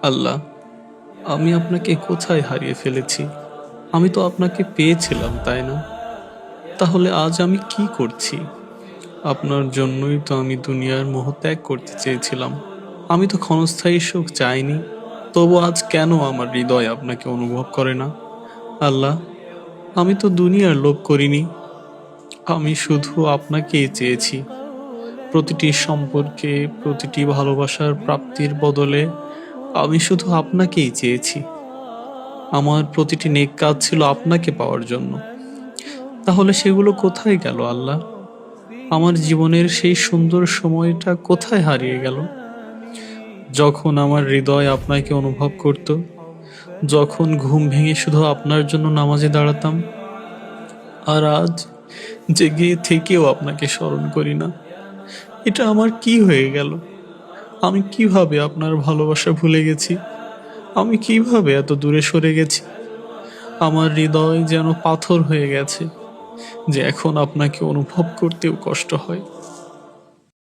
আল্লাহ, আমি আপনাকে কোথায় হারিয়ে ফেলেছি? আমি তো আপনাকে পেয়েছিলাম, তাই না? তাহলে আজ আমি কি করছি? আপনার জন্যই তো আমি দুনিয়ার মোহ ত্যাগ করতে চেয়েছিলাম। আমি তো ক্ষণস্থায়ী সুখ চাইনি। তবু আজ কেন আমার হৃদয় আপনাকে অনুভব করে না? আল্লাহ, আমি তো দুনিয়ার লোভ করিনি। আমি শুধু আপনাকেই চেয়েছি। প্রতিটি সম্পর্কে, প্রতিটি ভালোবাসার প্রাপ্তির বদলে আমি শুধু আপনাকেই চেয়েছি। আমার প্রতিটি নেক কাজ ছিল আপনাকে পাওয়ার জন্য। তাহলে সেগুলো কোথায় গেল আল্লাহ? আমার জীবনের সেই সুন্দর সময়টা কোথায় হারিয়ে গেল? যখন আমার হৃদয় আপনাকে অনুভব করত, যখন ঘুম ভেঙে শুধু আপনার জন্য নামাজে দাঁড়াতাম। আর আজ জেগে থেকেও আপনাকে স্মরণ করি না। এটা আমার কি হয়ে গেল? আমি কিভাবে আপনার ভালোবাসা ভুলে গেছি? আমি কিভাবে এত দূরে সরে গেছি? আমার হৃদয় যেন পাথর হয়ে গেছে, যে এখন আপনাকে অনুভব করতেও কষ্ট হয়।